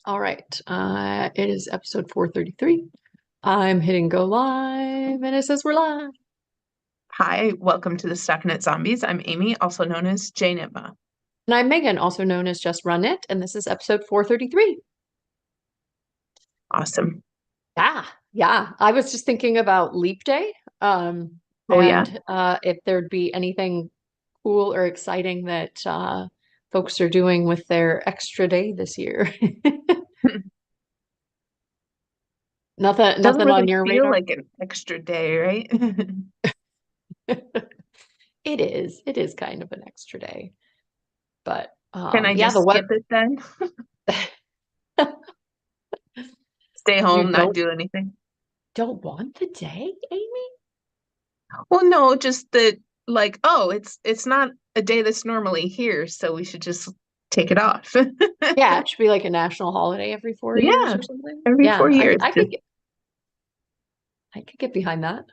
All right. It is episode 433. I'm hitting go live and it says we're live. Hi, welcome to the StockinetteZombies. I'm Amy, also known as Jane Emma. And I'm Megan, also known as Just Run It, and this is episode 433. Awesome. Yeah, yeah. I was just thinking about Leap Day, Oh, yeah. and if there'd be anything cool or exciting that folks are doing with their extra day this year. Doesn't Nothing on really your feel radar? like an extra day, right? It is kind of an extra day. But Can I yeah, just the skip weather. it then? Stay You home, not don't do anything? don't want the day, Amy? Well, no, just that oh, it's not a day that's normally here, so we should just take it off. Yeah, it should be like a national holiday every 4 years Yeah, or something. every Yeah, 4 years. Just I could get behind that.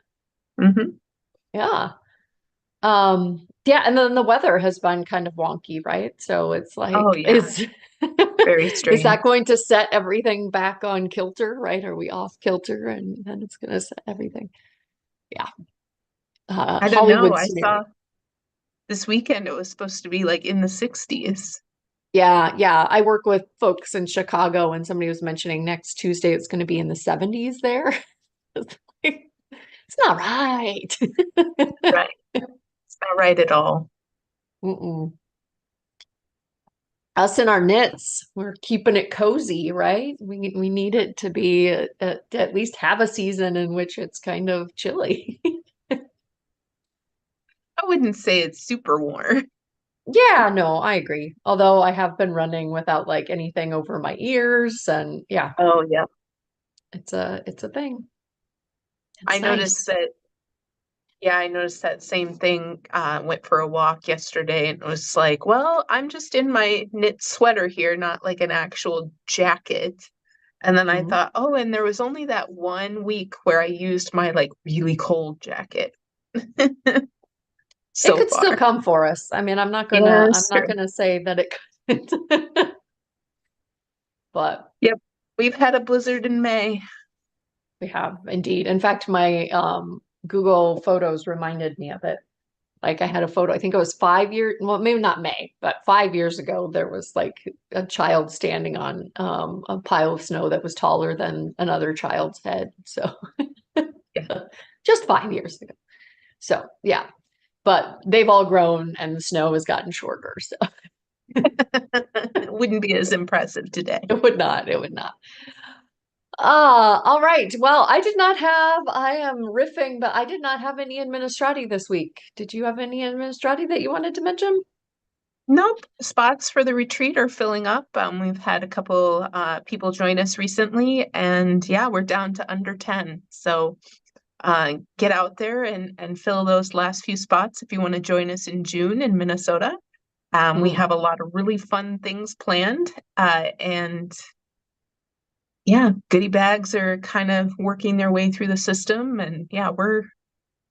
hmm. Yeah. Yeah, and then the weather has been kind of wonky, right? So it's Oh, like yeah, is very is strange. that going to set everything back on kilter, right? Are we off kilter and then it's going to set everything? Yeah. I don't know. Hollywood I scenario. saw this weekend it was supposed to be like in the 60s. Yeah, yeah. I work with folks in Chicago and somebody was mentioning next Tuesday it's going to be in the 70s there. It's like, it's not right. Right. It's not right at all. Mm-mm. Us and our knits, we're keeping it cozy, right? We need it to be to at least have a season in which it's kind of chilly. I wouldn't say it's super warm. Yeah, no, I agree. Although I have been running without like anything over my ears, and yeah, Oh, yeah. it's a thing. I It's noticed nice. that, yeah, I noticed that same thing. Went for a walk yesterday and it was like, well, I'm just in my knit sweater here, not like an actual jacket. And then I Mhm. thought, oh, and there was only that one week where I used my like really cold jacket It so could still far. come for us. I mean, Yeah, I'm it's not true. gonna say that it couldn't, but Yep. We've had a blizzard in May. we have indeed. In fact, my Google Photos reminded me of it. Like I had a photo, I think it was 5 years, well, maybe not May, but 5 years ago, there was like a child standing on a pile of snow that was taller than another child's head. So Yeah. just 5 years ago. So yeah, but they've all grown and the snow has gotten shorter. So It wouldn't be as impressive today. it would not, it would not. All right. Well, I am riffing, but I did not have any administrati this week. Did you have any administrati that you wanted to mention? Nope, spots for the retreat are filling up. We've had a couple people join us recently, and yeah, we're down to under 10. So get out there and fill those last few spots if you want to join us in June in Minnesota. We Mm, have a lot of really fun things planned, and yeah, goodie bags are kind of working their way through the system, and yeah, we're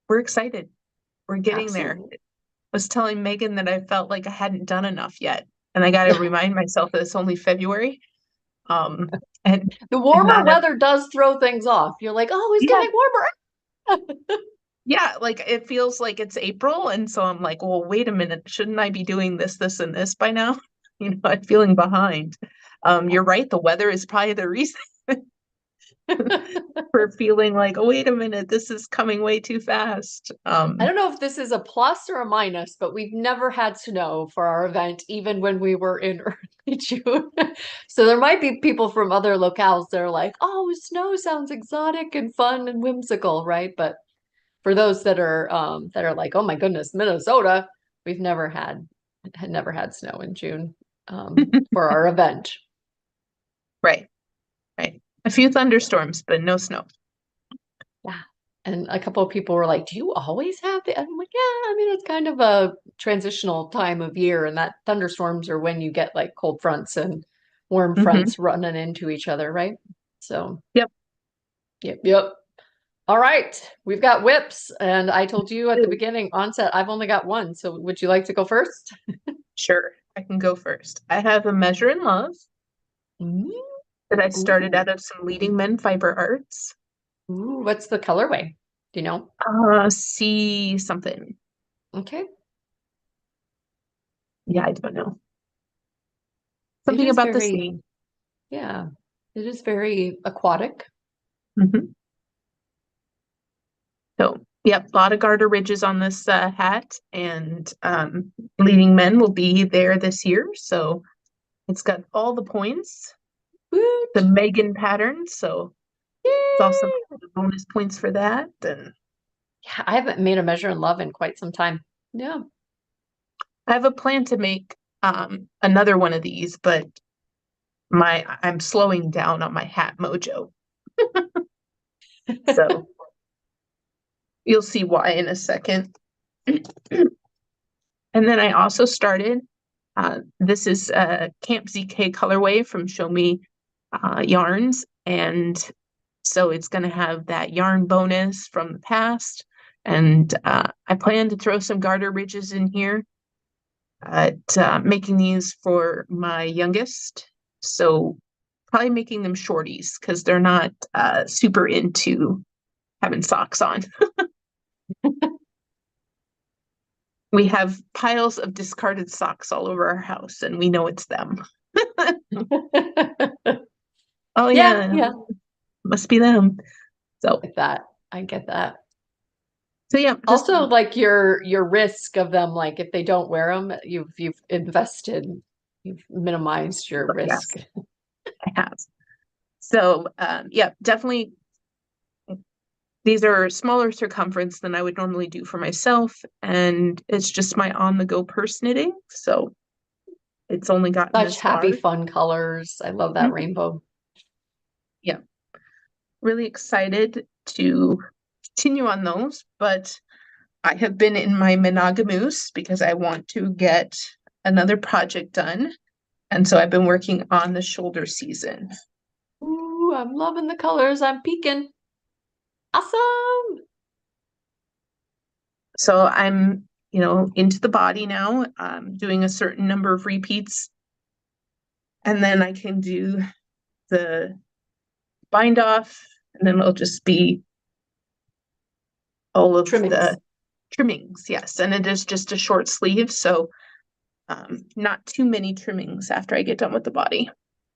excited. We're getting there. absolutely. Was telling Megan that I felt like I hadn't done enough yet. And I got to remind myself that it's only February. Um, and The and warmer not a, weather does throw things off. You're like, oh, it's yeah, getting warmer. yeah, like it feels like it's April. And so I'm like, well, wait a minute, shouldn't I be doing this, this, and this by now? You know, I'm feeling behind. You're right, the weather is probably the reason for feeling like, oh, wait a minute, this is coming way too fast. I don't know if this is a plus or a minus, but we've never had snow for our event, even when we were in early June. So there might be people from other locales that are like, oh, snow sounds exotic and fun and whimsical, right? But for those that are like, oh my goodness, Minnesota, we've never had snow in June for our event. Right, right. A few thunderstorms, but no snow. Yeah. And a couple of people were like, do you always have the? I'm like, yeah, I mean, it's kind of a transitional time of year, and that thunderstorms are when you get like cold fronts and warm Hmm. fronts running into each other, right? So, Yep. yep, yep. All right, we've got whips, and I told you at the beginning onset, I've only got one. So, would you like to go first? Sure, I can go first. I have a measure in love. Mm. that I started Ooh. out of some Leading Men Fiber Arts. Ooh, what's the colorway? Do you know? See something. Okay. Yeah, I don't know. It Something is about the sea. very, yeah, it is very aquatic. Hmm. So, yep, a lot of garter ridges on this hat, and Leading Men will be there this year. So it's got all the points, the Woot! Megan pattern. So it's also Yay! bonus points for that. And Yeah, I haven't made a measure in love in quite some time. Yeah. I have a plan to make another one of these, but I'm slowing down on my hat mojo. So you'll see why in a second. And then I also started, this is a Camp ZK colorway from Show Me Yarns. And so it's going to have that yarn bonus from the past. And I plan to throw some garter ridges in here, making these for my youngest. So probably making them shorties because they're not super into having socks on. We have piles of discarded socks all over our house, and we know it's them. Oh Yeah, yeah, yeah. must be them. So Get that. I get that. so yeah, just Also, like your risk of them, like if they don't wear them, you've invested, you've minimized your risk. yes, I have. So yeah, definitely these are smaller circumference than I would normally do for myself, and it's just my on-the-go purse knitting. So it's only gotten Such this happy, far. fun colors. I love that Mhm. rainbow. Yeah, really excited to continue on those, but I have been in my monogamous because I want to get another project done. And so I've been working on the shoulder season. Ooh, I'm loving the colors. I'm peeking. Awesome. So I'm, into the body now, doing a certain number of repeats, and then I can do the bind off, and then it'll just be all of Trimmings. the trimmings. Yes, and it is just a short sleeve, so not too many trimmings after I get done with the body.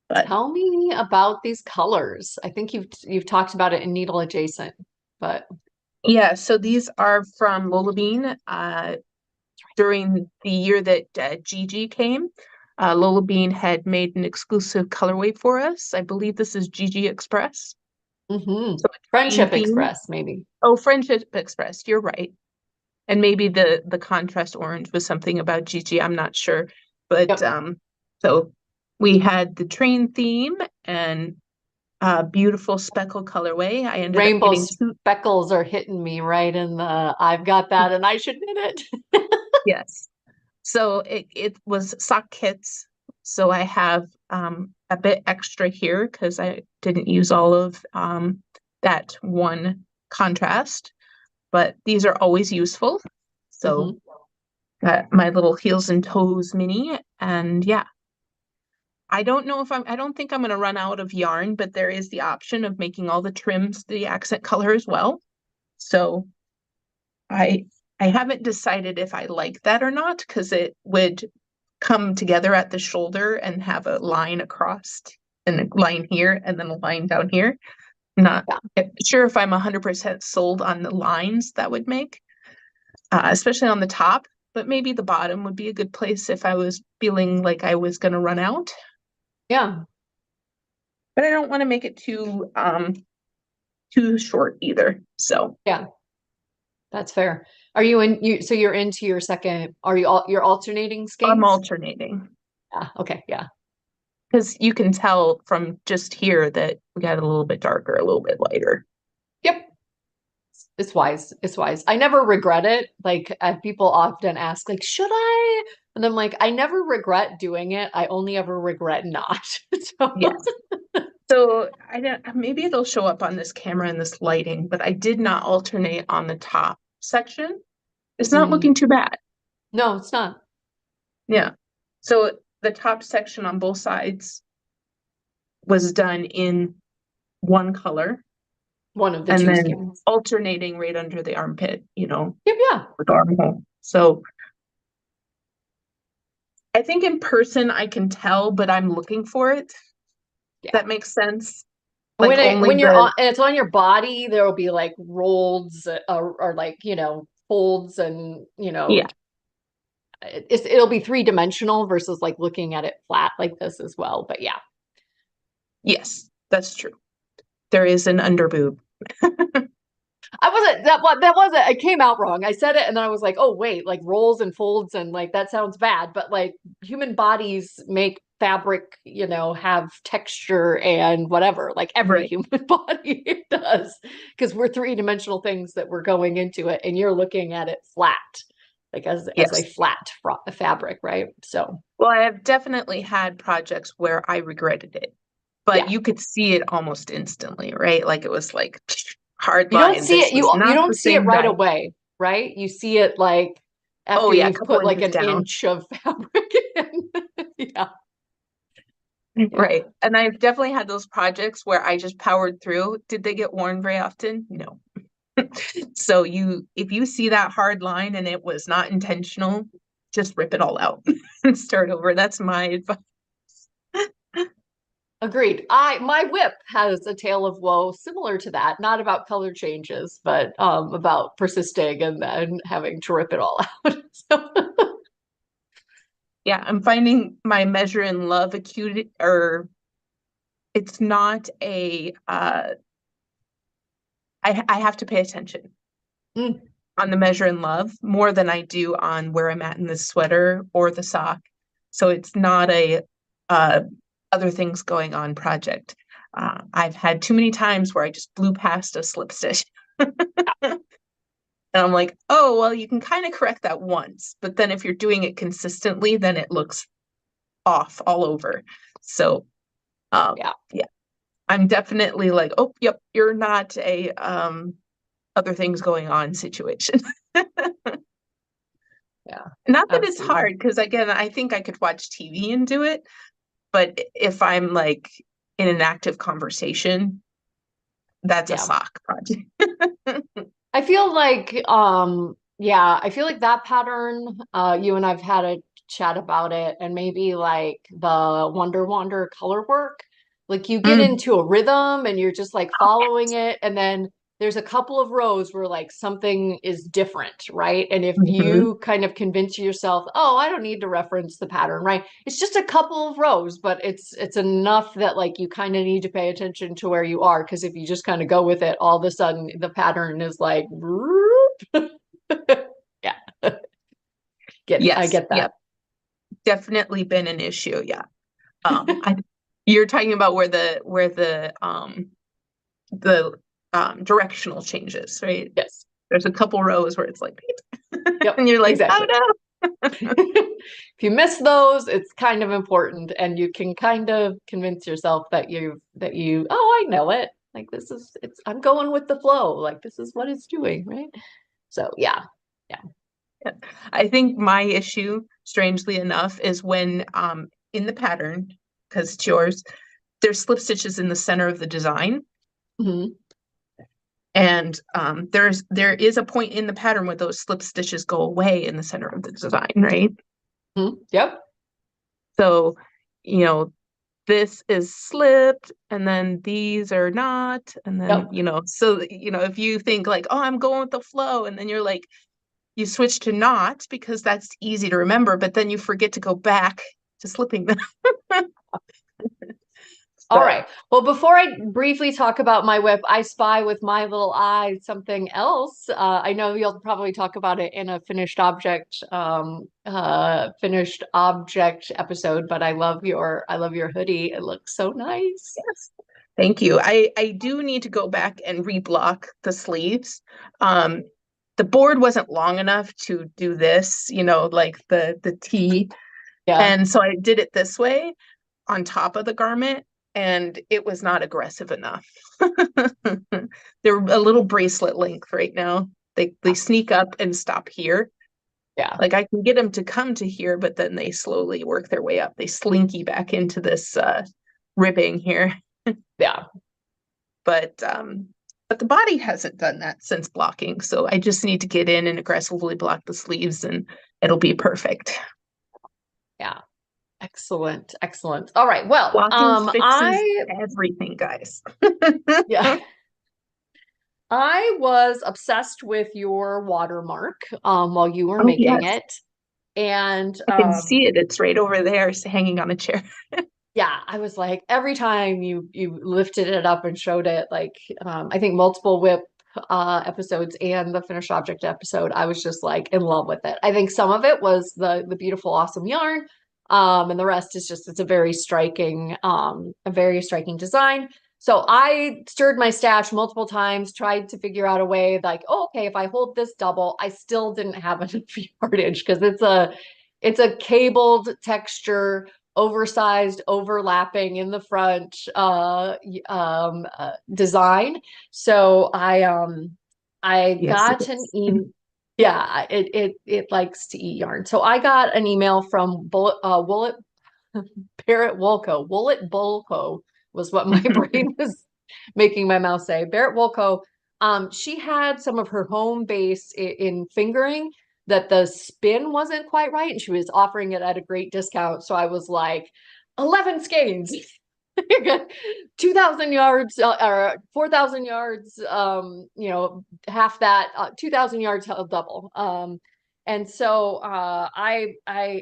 But Tell me about these colors. I think you've talked about it in Needle Adjacent, but yeah, so these are from Lola Bean. During the year that Gigi came, Lola Bean had made an exclusive colorway for us. I believe this is Gigi Express. mm-hmm. So a train Friendship theme. Express, maybe. Oh, Friendship Express. You're right. And maybe the contrast orange was something about Gigi. I'm not sure. But Yep. so we had the train theme and beautiful speckle colorway. I ended up Rainbow getting two. speckles are hitting me right in the I've got that and I should knit it. Yes. So it was sock kits. So I have a bit extra here because I didn't use all of that one contrast, but these are always useful. So Hmm. got my little heels and toes mini, and yeah, I don't think I'm gonna run out of yarn, but there is the option of making all the trims the accent color as well. So I I haven't decided if I like that or not because it would come together at the shoulder and have a line across and a line here and then a line down here. Not Yeah. sure if I'm 100% sold on the lines that would make, especially on the top, but maybe the bottom would be a good place if I was feeling like I was going to run out. Yeah. But I don't want to make it too short either. So Yeah. That's fair. Are you in you so you're into your second, are you're alternating I'm skeins? alternating Yeah. Okay. Yeah. because you can tell from just here that we got a little bit darker, a little bit lighter. Yep. It's wise. It's wise. I never regret it. Like people often ask, like, should I? And I'm like, I never regret doing it. I only ever regret not. So Yes. So I don't, maybe it'll show up on this camera and this lighting, but I did not alternate on the top section. It's not mm, looking too bad. no, it's not. Yeah. So the top section on both sides was done in one color One of the and two then skins. alternating right under the armpit, Yep, yeah. with the armhole. So I think in person I can tell, but I'm looking for it. Yeah. That makes sense. Like only When you're the on, and it's on your body, there will be like rolls or like, folds and, yeah, it'll be three-dimensional versus like looking at it flat like this as well. But yeah. yes, that's true. There is an underboob. I wasn't that wasn't it came out wrong. I said it and then I was like, oh wait, like rolls and folds and like that sounds bad, but like human bodies make fabric, have texture and whatever, like every Right. human body does, because we're three-dimensional things that we're going into it and you're looking at it flat, like as a Yes. flat fabric, right? So, Well, I have definitely had projects where I regretted it, but yeah. you could see it almost instantly, right? Like it was like hard You don't line. see This it was you not don't the see it same right guy. away, right? You see it like Oh after yeah, a you've couple put like inches an down. inch of fabric in. Yeah. Yeah. Right. And I've definitely had those projects where I just powered through. Did they get worn very often? No. So if you see that hard line and it was not intentional, just rip it all out and start over. That's my advice. Agreed. My whip has a tale of woe similar to that, not about color changes, but about persisting and then having to rip it all out. So, Yeah, I'm finding my measure in love acute or it's not a I have to pay attention mm, on the measure in love more than I do on where I'm at in the sweater or the sock. So it's not a uh, other things going on project. I've had too many times where I just blew past a slip stitch. And I'm like, oh, well, you can kind of correct that once, but then if you're doing it consistently, then it looks off all over. So, yeah, yeah, I'm definitely like, oh, yep, you're not a other things going on situation. yeah, Not that it's absolutely. hard, because again, I think I could watch TV and do it, but if I'm like in an active conversation, that's a Yeah. sock project. I feel like, yeah, I feel like that pattern, you and I've had a chat about it, and maybe like the Wonder Wander color work. Like you get Mm, into a rhythm and you're just like following it, and then there's a couple of rows where like something is different, right? And if mhm. you kind of convince yourself, oh, I don't need to reference the pattern, right? It's just a couple of rows, but it's enough that like you kind of need to pay attention to where you are, because if you just kind of go with it, all of a sudden the pattern is like yeah. I Yes, get that. yep, definitely been an issue. Yeah. I you're talking about where the directional changes, right? Yes. There's a couple rows where it's like Yep, and you're like, oh exactly. no. If you miss those, it's kind of important, and you can kind of convince yourself oh, I know it. Like I'm going with the flow. Like this is what it's doing, right? So yeah. Yeah. Yeah. I think my issue, strangely enough, is when in the pattern, because it's yours, there's slip stitches in the center of the design. Hmm. And there is a point in the pattern where those slip stitches go away in the center of the design, right? Hmm. Yep. So, you know, this is slipped and then these are not. And then, Yep. so, if you think like, oh, I'm going with the flow, and then you're like, you switch to not because that's easy to remember, but then you forget to go back to slipping them. All So, right. Well, before I briefly talk about my whip, I spy with my little eye something else. I know you'll probably talk about it in a finished object episode, but I love your hoodie. It looks so nice. yes. Thank you. I do need to go back and reblock the sleeves. Um, the board wasn't long enough to do this, like the T. Yeah. And so I did it this way on top of the garment, and it was not aggressive enough. They're a little bracelet length right now. They sneak up and stop here. Yeah. Like I can get them to come to here, but then they slowly work their way up. They slinky back into this ribbing here. Yeah. But the body hasn't done that since blocking. So I just need to get in and aggressively block the sleeves and it'll be perfect. Yeah. Excellent. Excellent. All right. Well, Blocking fixes everything, guys. yeah, I was obsessed with your watermark while you were Oh, making yes. it. And I can see it. It's right over there, hanging on a chair. yeah, I was like, every time you lifted it up and showed it, like I think multiple whip episodes and the finished object episode, I was just like in love with it. I think some of it was the beautiful, awesome yarn. And the rest is just it's a very striking design. So I stirred my stash multiple times, tried to figure out a way like, oh, okay, if I hold this double, I still didn't have enough yardage because it's a cabled texture, oversized, overlapping in the front design. So I Yes, it got an is. email. Yeah, it likes to eat yarn. So I got an email from Bullet Barrett Wolko. Woolet Bulko was what my brain was making my mouth say. Barrett Wolko. She had some of her home base in fingering that the spin wasn't quite right, and she was offering it at a great discount. So I was like, 11 skeins. 2,000 yards or 4,000 yards, half that, 2,000 yards double. And so I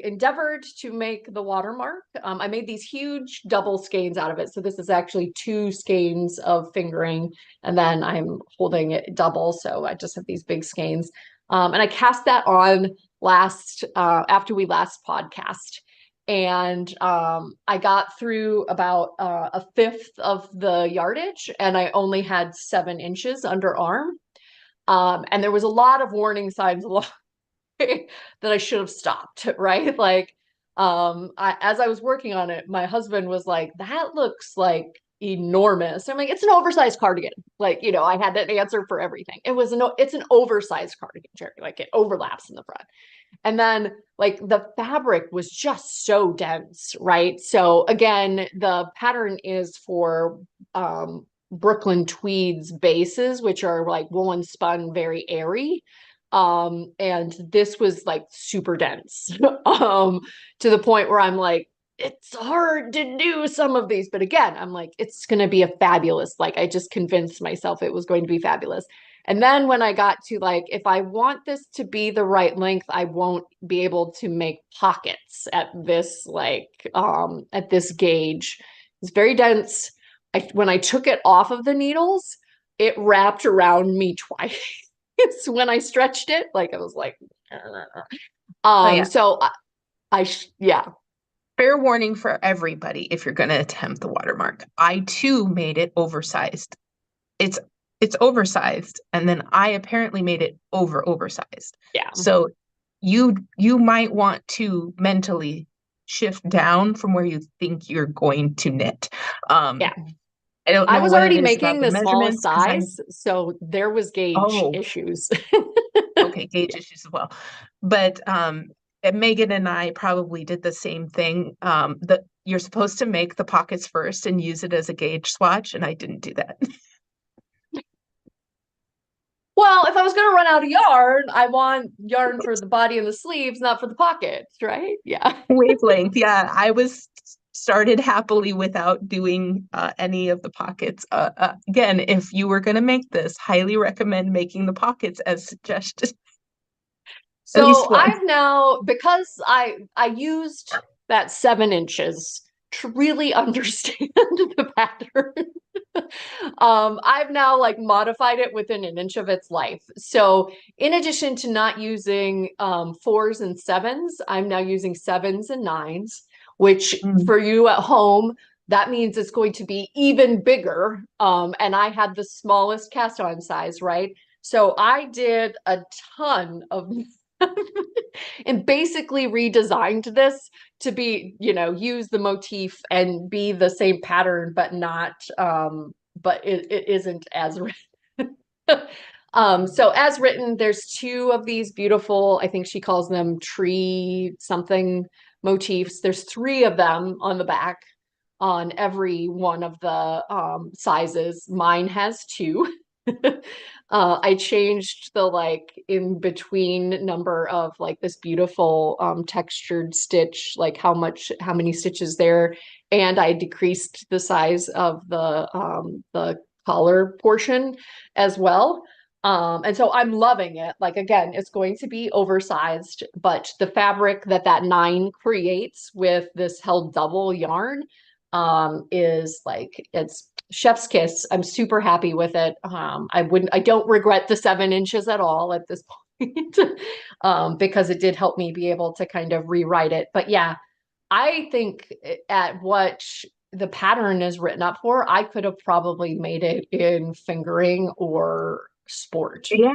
endeavored to make the watermark. I made these huge double skeins out of it. So this is actually two skeins of fingering, and then I'm holding it double. So I just have these big skeins. And I cast that on after we last podcast. And I got through about a fifth of the yardage, and I only had 7 inches under arm. And there was a lot of warning signs along that I should have stopped, right? Like, as I was working on it, my husband was like, that looks like enormous. I'm like, it's an oversized cardigan. Like, I had an answer for everything. It's an oversized cardigan, Jerry. Like it overlaps in the front. And then like the fabric was just so dense, right? So again, the pattern is for Brooklyn tweeds bases, which are like woolen spun, very airy. And this was like super dense to the point where I'm like, it's hard to do some of these. But again, I'm like, it's going to be a fabulous, like, I just convinced myself it was going to be fabulous. And then when I got to like, if I want this to be the right length, I won't be able to make pockets at this gauge. It's very dense. When I took it off of the needles, it wrapped around me twice. When I stretched it, like I was like, Oh, yeah. so yeah. Fair warning for everybody if you're going to attempt the watermark. I too made it oversized. It's it's oversized, and then I apparently made it oversized. Yeah. So you might want to mentally shift down from where you think you're going to knit. Yeah. I don't I know was what it already is about making the the smallest measurements because I'm size, so there was gauge oh issues. okay, gauge issues as well. But and Megan and I probably did the same thing. That you're supposed to make the pockets first and use it as a gauge swatch, and I didn't do that. Well, if I was going to run out of yarn, I want yarn for the body and the sleeves, not for the pockets, right? Yeah. Wavelength, yeah. I was started happily without doing any of the pockets. Again, if you were going to make this, highly recommend making the pockets as suggested. At least So one. I've now, because I used that 7 inches to really understand the pattern. I've now like modified it within an inch of its life. So in addition to not using 4s and 7s, I'm now using 7s and 9s, which Mm. for you at home, that means it's going to be even bigger. And I had the smallest cast on size, right? So I did a ton of and basically redesigned this to be, use the motif and be the same pattern, but not, but it isn't as written. So as written, there's two of these beautiful, I think she calls them tree something motifs. There's three of them on the back. on every one of the sizes. Mine has two. I changed the like in between number of like this beautiful textured stitch, like how many stitches there, and I decreased the size of the collar portion as well. And so I'm loving it. Like again, it's going to be oversized, but the fabric that that nine creates with this held double yarn is like it's chef's kiss. I'm super happy with it. I don't regret the 7 inches at all at this point, because it did help me be able to kind of rewrite it. But yeah, I think at what the pattern is written up for, I could have probably made it in fingering or sport. Yeah,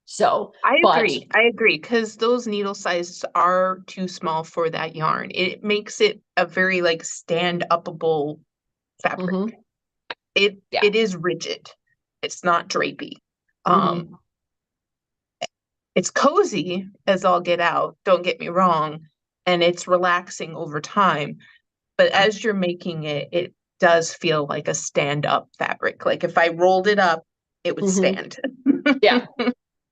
So, I but agree. I agree because those needle sizes are too small for that yarn. It makes it a very like stand-upable fabric. mhm, It yeah. it is rigid. It's not drapey. Um, Mhm, it's cozy as all get out, don't get me wrong, and it's relaxing over time. But as you're making it, it does feel like a stand-up fabric. Like if I rolled it up, it would mhm, stand. yeah.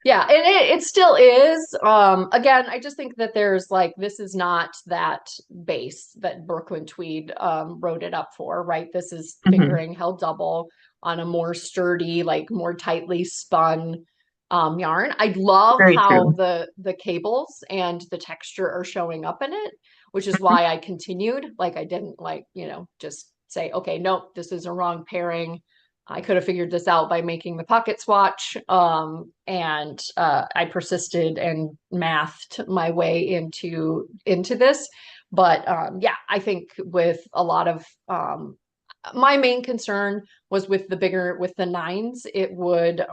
Yeah, and it still is. Again, I just think that there's like this is not that base that Brooklyn Tweed wrote it up for, right? This is Mhm. fingering held double on a more sturdy, like more tightly spun yarn. I love Very how true. the cables and the texture are showing up in it, which is why I continued. Like I didn't like, just say, okay, nope, this is a wrong pairing. I could have figured this out by making the pocket swatch. And I persisted and mathed my way into this. But yeah, I think with a lot of my main concern was with with the nines, it would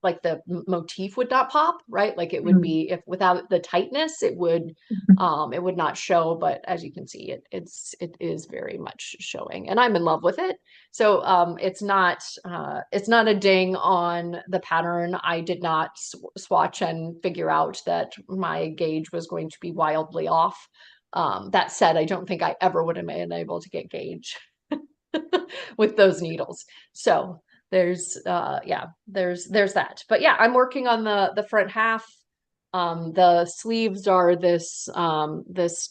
like the motif would not pop, right? Like it would Mm. be if without the tightness, it would not show. But as you can see, it is very much showing, and I'm in love with it. So it's not a ding on the pattern. I did not swatch and figure out that my gauge was going to be wildly off. That said, I don't think I ever would have been able to get gauge with those needles. So there's that. But yeah, I'm working on the front half. The sleeves are this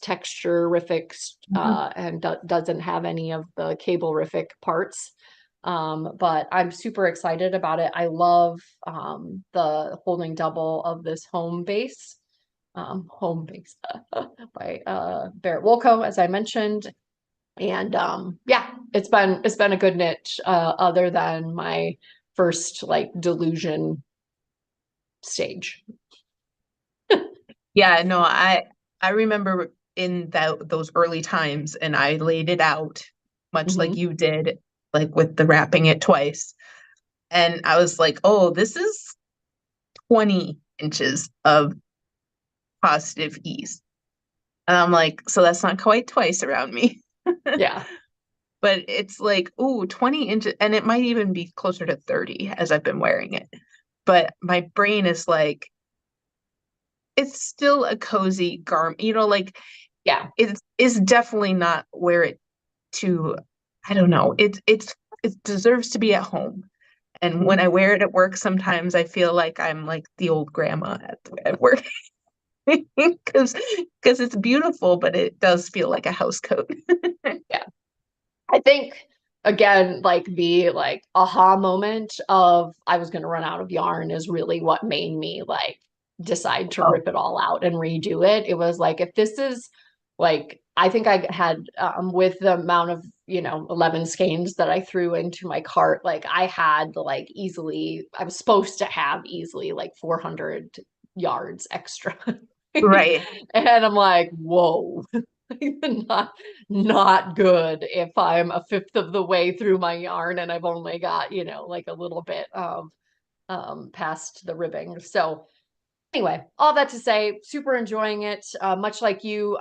texture-rific Mhm. and doesn't have any of the cable-rific parts. But I'm super excited about it. I love the holding double of this home base by Barrett Wolco, as I mentioned. And yeah, it's been a good knit, other than my first like delusion stage. Yeah, no, I remember in those early times and I laid it out much like Mhm. you did, like with the wrapping it twice. And I was like, oh, this is 20 inches of positive ease. And I'm like, so that's not quite twice around me. Yeah. But it's like, ooh, 20 inches, and it might even be closer to 30 as I've been wearing it. But my brain is like, it's still a cozy garment, like Yeah. it's definitely not wear it to, I don't know, it deserves to be at home. And when Mhm. I wear it at work, sometimes I feel like I'm like the old grandma at work because it's beautiful, but it does feel like a house coat. Yeah. I think again, like the like aha moment of I was going to run out of yarn is really what made me like decide to Oh, rip it all out and redo it. It was like if this is like I think I had with the amount of 11 skeins that I threw into my cart, like I had like easily I was supposed to have easily like 400 yards extra. right. And I'm like, whoa, not not good if I'm a fifth of the way through my yarn and I've only got, like a little bit of past the ribbing. So anyway, all that to say, super enjoying it. Much like you,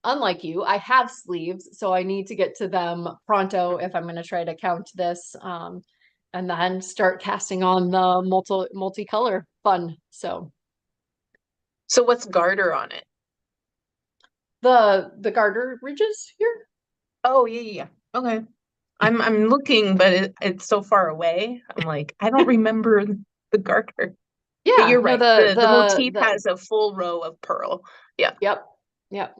unlike you, I have sleeves, so I need to get to them pronto if I'm going to try to count this, and then start casting on the multicolor fun. So So what's garter on it? The garter ridges here? Oh, yeah, yeah, yeah. Okay. I'm looking, but it's so far away. I'm like, I don't remember the garter. But Yeah, you're no, right. The motif has a full row of pearl. Yeah. yep, yep.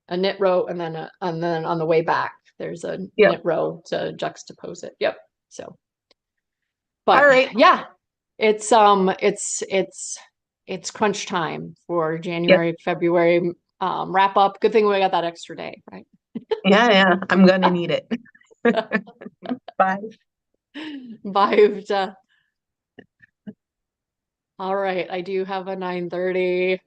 A knit row, and then on the way back, there's a Yep. knit row to juxtapose it. Yep. So, All but right. yeah, it's it's crunch time for Yep. January, February wrap up. Good thing we got that extra day, right? Yeah, yeah. I'm gonna need it. Bye. Bye. All right, I do have a 9:30.